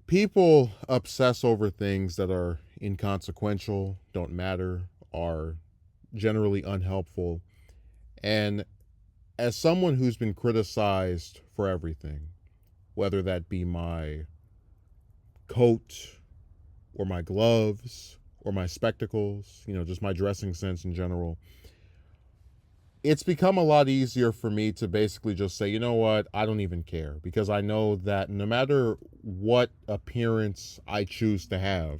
People obsess over things that are inconsequential, don't matter, are generally unhelpful. And as someone who's been criticized for everything, whether that be my coat or my gloves or my spectacles, just my dressing sense in general, it's become a lot easier for me to basically just say, you know what, I don't even care, because I know that no matter what appearance I choose to have,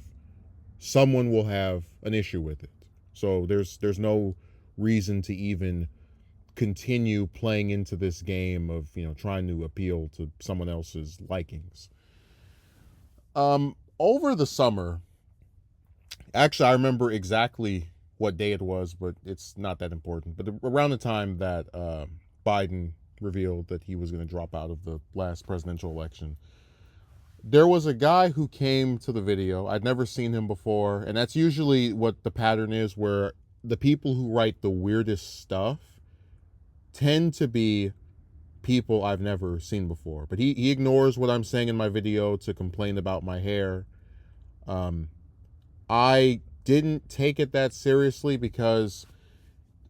someone will have an issue with it. So there's no reason to even continue playing into this game of trying to appeal to someone else's likings. Over the summer, actually, I remember exactly what day it was, but it's not that important. But around the time that Biden revealed that he was going to drop out of the last presidential election, there was a guy who came to the video. I'd never seen him before, and that's usually what the pattern is, where the people who write the weirdest stuff tend to be people I've never seen before. But he ignores what I'm saying in my video to complain about my hair. Um, I didn't take it that seriously because,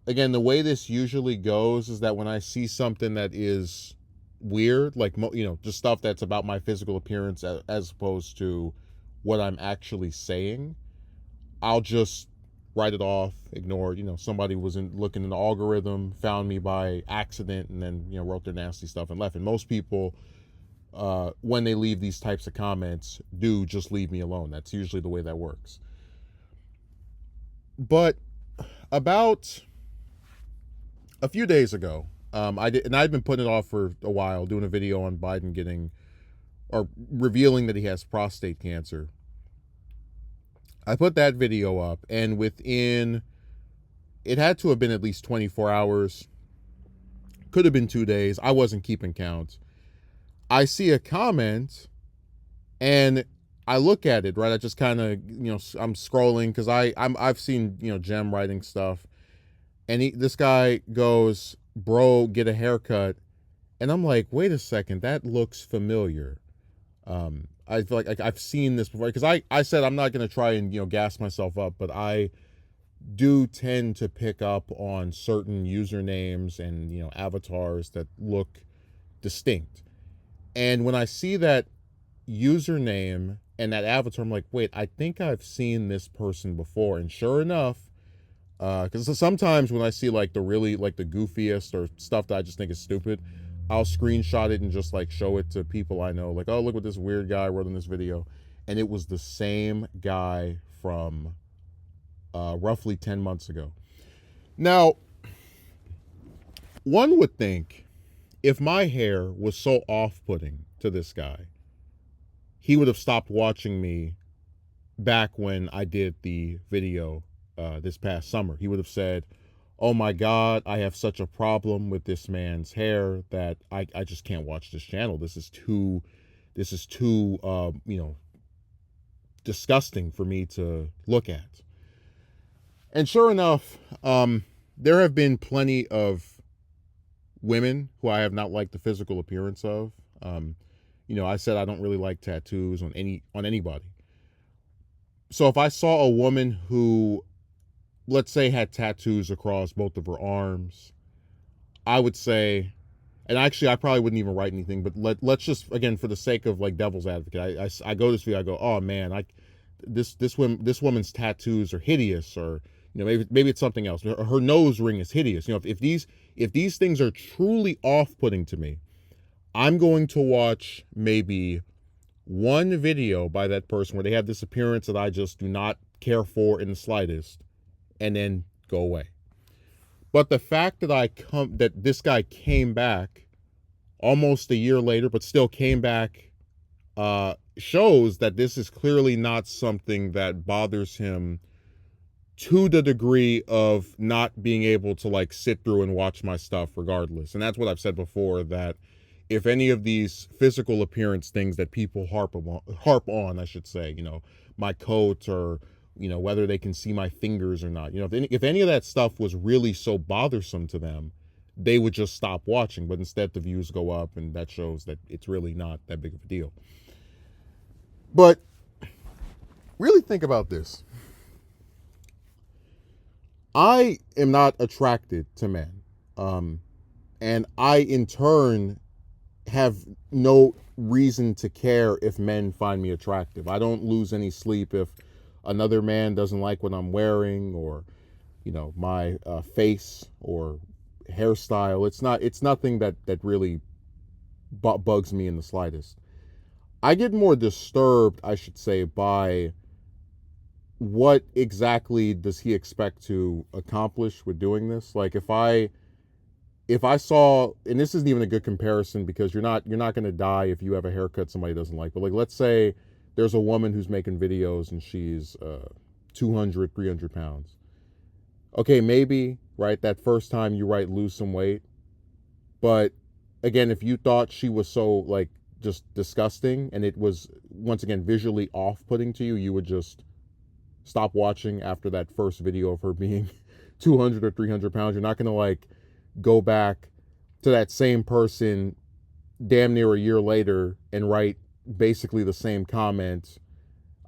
again, the way this usually goes is that when I see something that is weird, like, just stuff that's about my physical appearance as opposed to what I'm actually saying, I'll just write it off, ignore it. Somebody was looking in the algorithm, found me by accident, and then, wrote their nasty stuff and left. And most people, when they leave these types of comments, do just leave me alone. That's usually the way that works. But about a few days ago, I'd been putting it off for a while, doing a video on Biden getting or revealing that he has prostate cancer. I put that video up, and within, it had to have been at least 24 hours, could have been 2 days. I wasn't keeping count. I see a comment, and I look at it, right? I just kind of, I'm scrolling because I've seen, Jem writing stuff, and this guy goes, "Bro, get a haircut," and I'm like, wait a second, that looks familiar. I feel like I've seen this before, because I said I'm not going to try and gas myself up, but I do tend to pick up on certain usernames and avatars that look distinct. And when I see that username and that avatar, I'm like, wait, I think I've seen this person before. And sure enough, because sometimes when I see like the really like the goofiest or stuff that I just think is stupid, I'll screenshot it and just like show it to people I know, like, oh, look what this weird guy wrote in this video. And it was the same guy from roughly 10 months ago. Now, one would think if my hair was so off-putting to this guy, he would have stopped watching me back when I did the video this past summer. He would have said, oh my God, I have such a problem with this man's hair that I just can't watch this channel. This is too disgusting for me to look at. And sure enough, there have been plenty of women who I have not liked the physical appearance of. I said I don't really like tattoos on anybody. So if I saw a woman who, let's say, had tattoos across both of her arms, I would say, and actually I probably wouldn't even write anything, but let's just, again, for the sake of like devil's advocate, I go to this video, I go, oh man, this woman's tattoos are hideous, or maybe it's something else. Her nose ring is hideous. If these things are truly off-putting to me, I'm going to watch maybe one video by that person where they have this appearance that I just do not care for in the slightest, and then go away. But the fact that this guy came back almost a year later, but still came back, shows that this is clearly not something that bothers him to the degree of not being able to like sit through and watch my stuff regardless. And that's what I've said before, that if any of these physical appearance things that people harp on, I should say, my coat, or whether they can see my fingers or not, if any of that stuff was really so bothersome to them, they would just stop watching. But instead the views go up, and that shows that it's really not that big of a deal. But really think about this. I am not attracted to men. And I, in turn, have no reason to care if men find me attractive. I don't lose any sleep if another man doesn't like what I'm wearing, or my face or hairstyle. It's nothing that really bugs me in the slightest. I get more disturbed, I should say, by what exactly does he expect to accomplish with doing this. Like, if I saw, and this isn't even a good comparison because you're not going to die if you have a haircut somebody doesn't like, but like, let's say there's a woman who's making videos and she's 200, 300 pounds. Okay, maybe, right, that first time you lose some weight. But again, if you thought she was so like just disgusting and it was once again visually off-putting to you, you would just stop watching after that first video of her being 200 or 300 pounds. You're not going to like go back to that same person damn near a year later and write basically the same comment,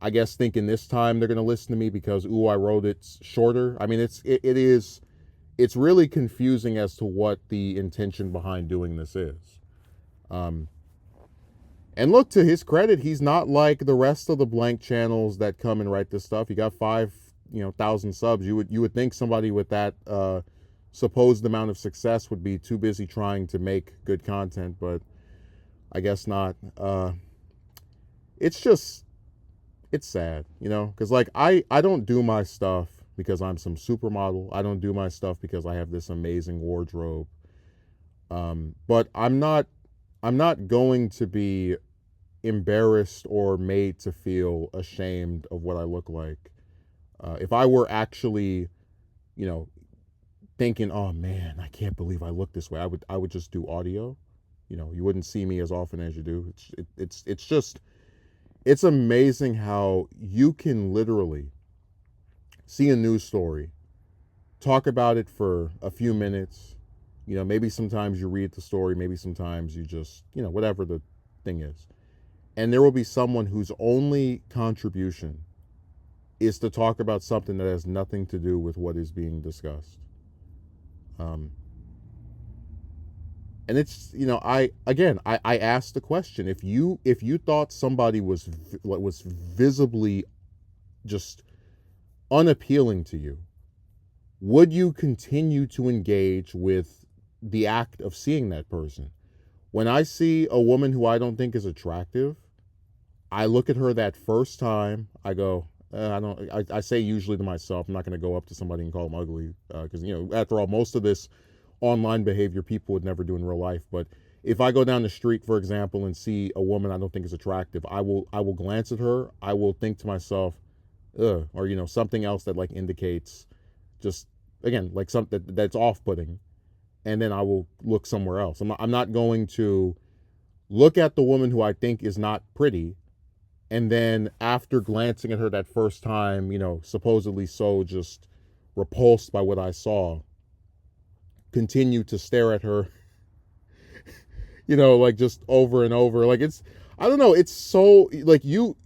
I guess thinking this time they're going to listen to me because, ooh, I wrote it shorter. I mean, it's really confusing as to what the intention behind doing this is. And look, to his credit, he's not like the rest of the blank channels that come and write this stuff. He got 5,000 subs. You would think somebody with that supposed amount of success would be too busy trying to make good content, but I guess not. It's sad, because like I don't do my stuff because I'm some supermodel. I don't do my stuff because I have this amazing wardrobe. But I'm not going to be embarrassed or made to feel ashamed of what I look like. If I were actually, thinking, oh man, I can't believe I look this way, I would just do audio. You wouldn't see me as often as you do. It's amazing how you can literally see a news story, talk about it for a few minutes. Maybe sometimes you read the story, maybe sometimes you just, whatever the thing is. And there will be someone whose only contribution is to talk about something that has nothing to do with what is being discussed. And it's, I asked the question, if you thought somebody was visibly just unappealing to you, would you continue to engage with the act of seeing that person? When I see a woman who I don't think is attractive, I look at her that first time, I go, I say usually to myself, I'm not going to go up to somebody and call them ugly, because, after all, most of this online behavior people would never do in real life. But if I go down the street, for example, and see a woman I don't think is attractive, I will glance at her. I will think to myself, ugh, or, something else that like indicates just, again, like something that's off-putting. And then I will look somewhere else. I'm not going to look at the woman who I think is not pretty, and then after glancing at her that first time, supposedly so just repulsed by what I saw, continue to stare at her, like just over and over. Like, I don't know, it's so, like, you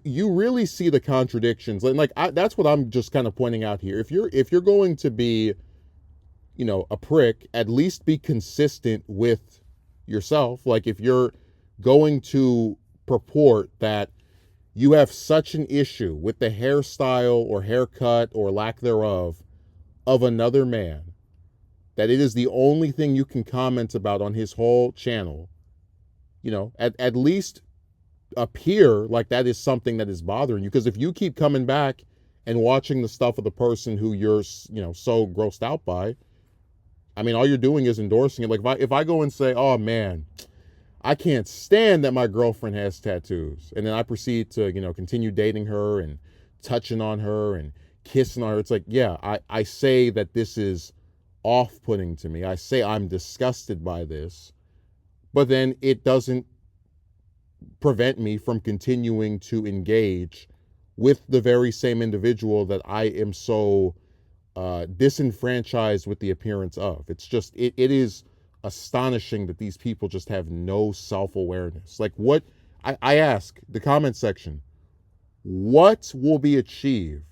really see the contradictions. That's what I'm just kind of pointing out here. If you're going to be, a prick, at least be consistent with yourself. Like, if you're going to purport that you have such an issue with the hairstyle or haircut or lack thereof of another man, that it is the only thing you can comment about on his whole channel, at least appear like that is something that is bothering you. Because if you keep coming back and watching the stuff of the person who you're, so grossed out by, I mean, all you're doing is endorsing it. Like, if I go and say, oh man, I can't stand that my girlfriend has tattoos, and then I proceed to, continue dating her and touching on her and kissing on her, it's like, yeah, I say that this is off-putting to me. I say I'm disgusted by this, but then it doesn't prevent me from continuing to engage with the very same individual that I am so disenfranchised with the appearance of. It's just, it is astonishing that these people just have no self-awareness. Like, what, I ask the comment section, what will be achieved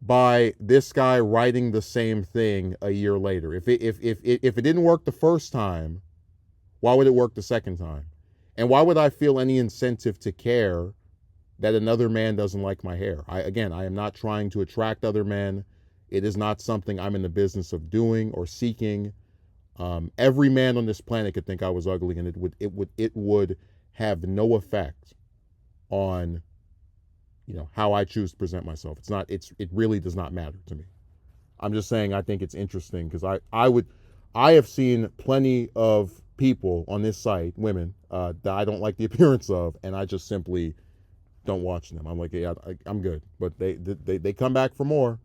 by this guy writing the same thing a year later? If it didn't work the first time, why would it work the second time? And why would I feel any incentive to care that another man doesn't like my hair? I am not trying to attract other men. It is not something I'm in the business of doing or seeking. Every man on this planet could think I was ugly, and it would have no effect on how I choose to present myself. It really does not matter to me. I'm just saying I think it's interesting because I have seen plenty of people on this site, women, that I don't like the appearance of, and I just simply don't watch them. I'm like, yeah, I'm good. But they come back for more.